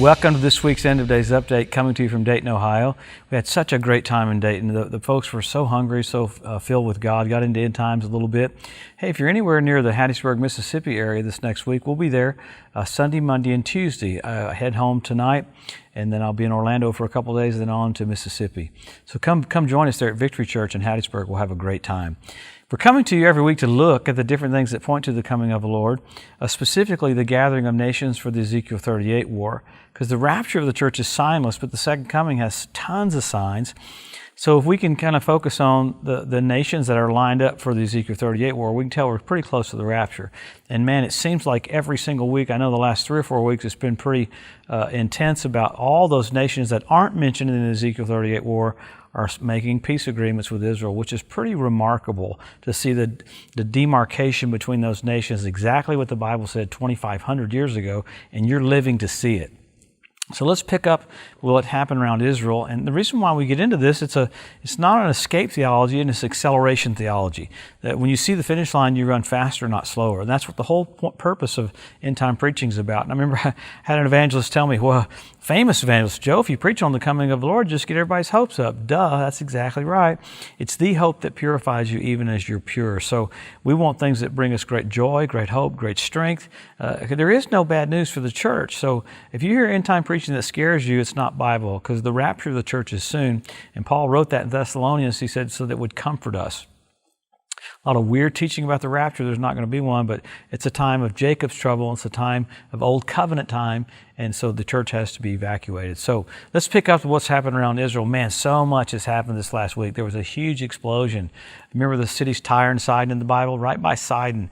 Welcome to this week's End of Days Update, coming to you from Dayton, Ohio. We had such a great time in Dayton. The folks were so hungry, so filled with God, got into end times a little bit. Hey, if you're anywhere near the Hattiesburg, Mississippi area this next week, we'll be there Sunday, Monday, and Tuesday. I head home tonight, and then I'll be in Orlando for a couple of days, and then on to Mississippi. So come join us there at Victory Church in Hattiesburg. We'll have a great time. We're coming to you every week to look at the different things that point to the coming of the Lord, specifically the gathering of nations for the Ezekiel 38 war, because the rapture of the church is signless, but the second coming has tons of signs. So if we can kind of focus on the nations that are lined up for the Ezekiel 38 war, we can tell we're pretty close to the rapture. And man, it seems like every single week, I know the last 3 or 4 weeks, it's been pretty intense about all those nations that aren't mentioned in the Ezekiel 38 war are making peace agreements with Israel, which is pretty remarkable to see the demarcation between those nations, exactly what the Bible said 2,500 years ago, and you're living to see it. So let's pick up what happened around Israel. And the reason why we get into this, it's not an escape theology, and it's acceleration theology. That when you see the finish line, you run faster, not slower. And that's what the whole purpose of end-time preaching is about. And I remember I had an evangelist tell me, well, famous evangelist, Joe, if you preach on the coming of the Lord, just get everybody's hopes up. Duh, that's exactly right. It's the hope that purifies you even as you're pure. So we want things that bring us great joy, great hope, great strength. There is no bad news for the church. So if you hear end-time preaching that scares you, it's not Bible, because the rapture of the church is soon. And Paul wrote that in Thessalonians, he said, so that it would comfort us. A lot of weird teaching about the rapture. There's not going to be one, but it's a time of Jacob's trouble. It's a time of old covenant time, and so the church has to be evacuated. So let's pick up what's happened around Israel. Man, so much has happened this last week. There was a huge explosion. Remember the cities Tyre and Sidon in the Bible? Right by Sidon,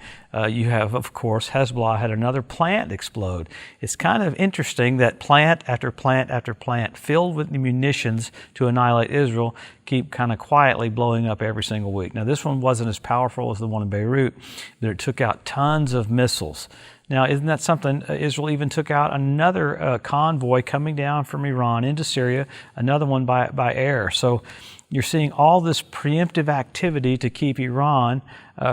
you have, of course, Hezbollah had another plant explode. It's kind of interesting that plant after plant after plant filled with munitions to annihilate Israel keep kind of quietly blowing up every single week. Now, this one wasn't as powerful as the one in Beirut, but it took out tons of missiles. Now, isn't that something? Israel even took out another convoy coming down from Iran into Syria, another one by air. So you're seeing all this preemptive activity to keep Iran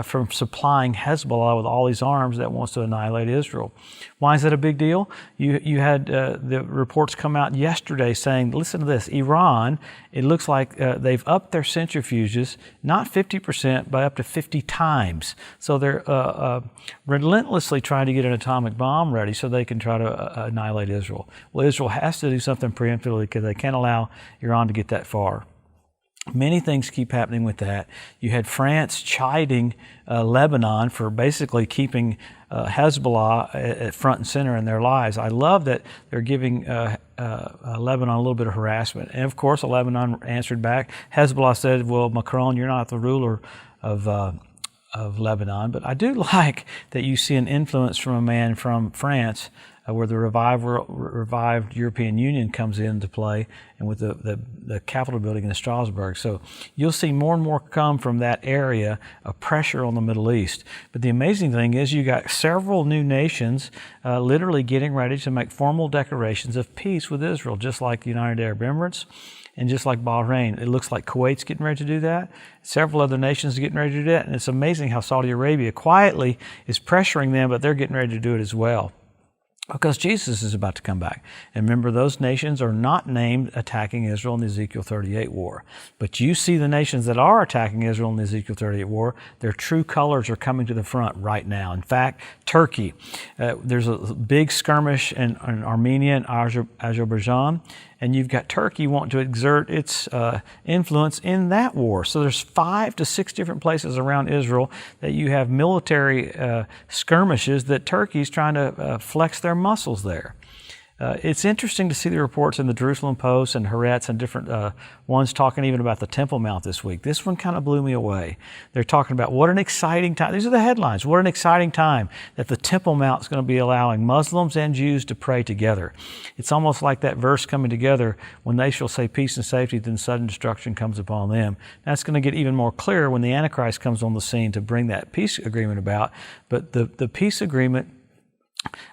from supplying Hezbollah with all these arms that wants to annihilate Israel. Why is that a big deal? You had the reports come out yesterday saying, listen to this, Iran, it looks like they've upped their centrifuges, not 50%, but up to 50 times. So they're relentlessly trying to get an atomic bomb ready so they can try to annihilate Israel. Well, Israel has to do something preemptively because they can't allow Iran to get that far. Many things keep happening with that. You had France chiding Lebanon for basically keeping Hezbollah at front and center in their lives. I love that they're giving Lebanon a little bit of harassment. And of course, Lebanon answered back. Hezbollah said, well, Macron, you're not the ruler of Lebanon. But I do like that you see an influence from a man from France where the revived European Union comes into play, and with the Capitol building in Strasbourg. So you'll see more and more come from that area of pressure on the Middle East. But the amazing thing is you got several new nations literally getting ready to make formal declarations of peace with Israel, just like the United Arab Emirates and just like Bahrain. It looks like Kuwait's getting ready to do that. Several other nations are getting ready to do that. And it's amazing how Saudi Arabia quietly is pressuring them, but they're getting ready to do it as well, because Jesus is about to come back. And remember, those nations are not named attacking Israel in the Ezekiel 38 war. But you see the nations that are attacking Israel in the Ezekiel 38 war, their true colors are coming to the front right now. In fact, Turkey, there's a big skirmish in Armenia and Azerbaijan, and you've got Turkey wanting to exert its influence in that war. So there's 5 to 6 different places around Israel that you have military skirmishes that Turkey's trying to flex their muscles there. It's interesting to see the reports in the Jerusalem Post and Haaretz and different ones talking even about the Temple Mount this week. This one kind of blew me away. They're talking about what an exciting time. These are the headlines. What an exciting time that the Temple Mount is going to be allowing Muslims and Jews to pray together. It's almost like that verse coming together, when they shall say peace and safety, then sudden destruction comes upon them. That's going to get even more clear when the Antichrist comes on the scene to bring that peace agreement about. But the peace agreement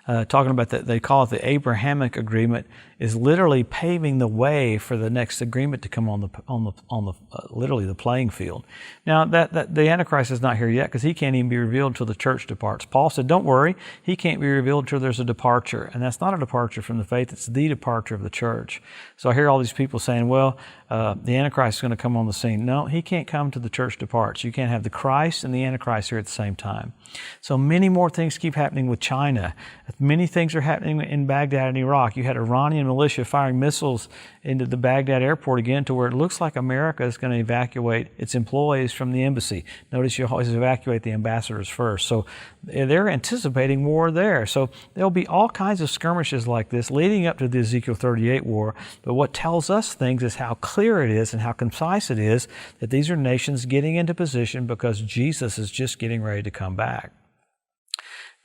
talking about that, they call it the Abrahamic agreement, is literally paving the way for the next agreement to come on the literally the playing field. Now that the Antichrist is not here yet because he can't even be revealed until the church departs. Paul said, "Don't worry, he can't be revealed until there's a departure," and that's not a departure from the faith; it's the departure of the church. So I hear all these people saying, "Well, the Antichrist is going to come on the scene." No, he can't come till the church departs. You can't have the Christ and the Antichrist here at the same time. So many more things keep happening with China. Many things are happening in Baghdad and Iraq. You had Iranian militia firing missiles into the Baghdad airport again to where it looks like America is going to evacuate its employees from the embassy. Notice you always evacuate the ambassadors first. So they're anticipating war there. So there'll be all kinds of skirmishes like this leading up to the Ezekiel 38 war. But what tells us things is how clear it is and how concise it is that these are nations getting into position because Jesus is just getting ready to come back.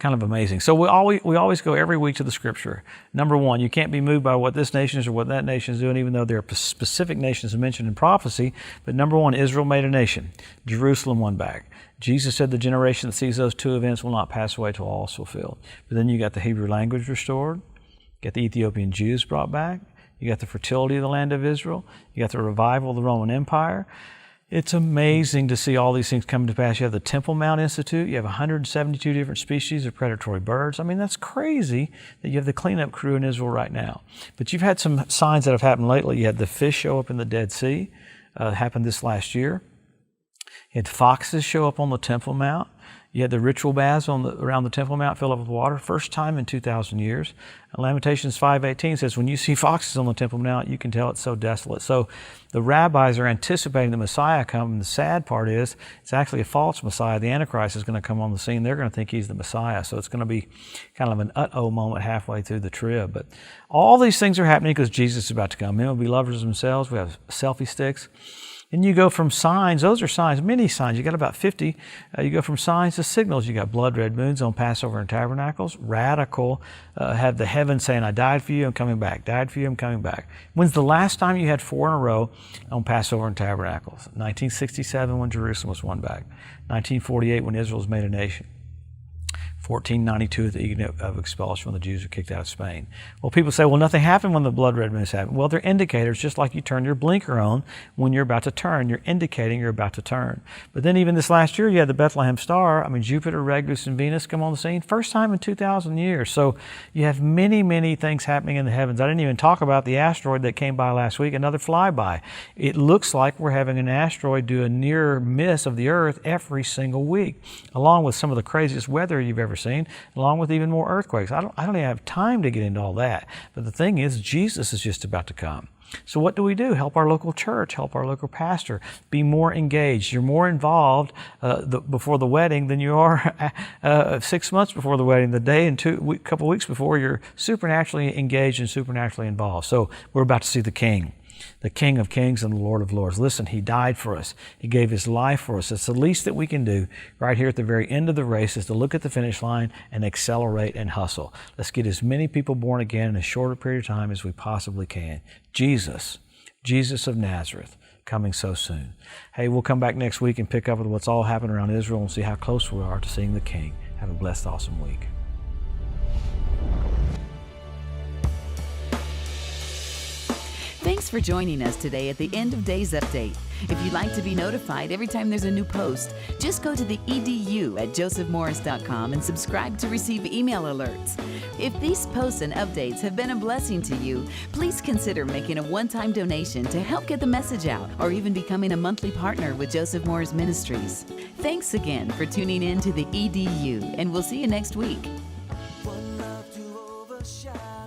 Kind of amazing. So we always go every week to the Scripture. Number one, you can't be moved by what this nation is or what that nation is doing, even though there are specific nations mentioned in prophecy. But number one, Israel made a nation. Jerusalem won back. Jesus said the generation that sees those two events will not pass away till all is fulfilled. But then you got the Hebrew language restored. You got the Ethiopian Jews brought back. You got the fertility of the land of Israel. You got the revival of the Roman Empire. It's amazing to see all these things come to pass. You have the Temple Mount Institute. You have 172 different species of predatory birds. I mean, that's crazy that you have the cleanup crew in Israel right now. But you've had some signs that have happened lately. You had the fish show up in the Dead Sea. Happened this last year. You had foxes show up on the Temple Mount. You had the ritual baths around the Temple Mount fill up with water, first time in 2,000 years. Lamentations 5:18 says, when you see foxes on the Temple Mount, you can tell it's so desolate. So the rabbis are anticipating the Messiah coming. The sad part is it's actually a false Messiah. The Antichrist is going to come on the scene. They're going to think he's the Messiah. So it's going to be kind of an uh-oh moment halfway through the trib. But all these things are happening because Jesus is about to come. Men will be lovers of themselves. We have selfie sticks. And you go from signs, those are signs, many signs. You got about 50. You go from signs to signals. You got blood red moons on Passover and Tabernacles. Radical, have the heavens saying, I died for you, I'm coming back. Died for you, I'm coming back. When's the last time you had 4 in a row on Passover and Tabernacles? 1967 when Jerusalem was won back. 1948 when Israel was made a nation. 1492 at the Edict of Expulsion when the Jews were kicked out of Spain. Well, people say, well, nothing happened when the blood red moons happened. Well, they're indicators, just like you turn your blinker on when you're about to turn. You're indicating you're about to turn. But then even this last year, you had the Bethlehem star. I mean, Jupiter, Regulus, and Venus come on the scene. First time in 2,000 years. So you have many, many things happening in the heavens. I didn't even talk about the asteroid that came by last week, another flyby. It looks like we're having an asteroid do a near miss of the Earth every single week, along with some of the craziest weather you've ever seen, along with even more earthquakes. I don't even have time to get into all that. But the thing is, Jesus is just about to come. So what do we do? Help our local church, help our local pastor, be more engaged. You're more involved before the wedding than you are 6 months before the wedding. The day and couple weeks before, you're supernaturally engaged and supernaturally involved. So we're about to see the King of Kings and the Lord of Lords. Listen, He died for us. He gave His life for us. It's the least that we can do right here at the very end of the race is to look at the finish line and accelerate and hustle. Let's get as many people born again in as short a period of time as we possibly can. Jesus of Nazareth, coming so soon. Hey, we'll come back next week and pick up with what's all happened around Israel and see how close we are to seeing the King. Have a blessed, awesome week. Thanks for joining us today at the End of Days Update. If you'd like to be notified every time there's a new post, just go to the EDU at josephmorris.com and subscribe to receive email alerts. If these posts and updates have been a blessing to you, please consider making a one-time donation to help get the message out, or even becoming a monthly partner with Joseph Morris Ministries. Thanks again for tuning in to the EDU, and we'll see you next week. One love to overshadow.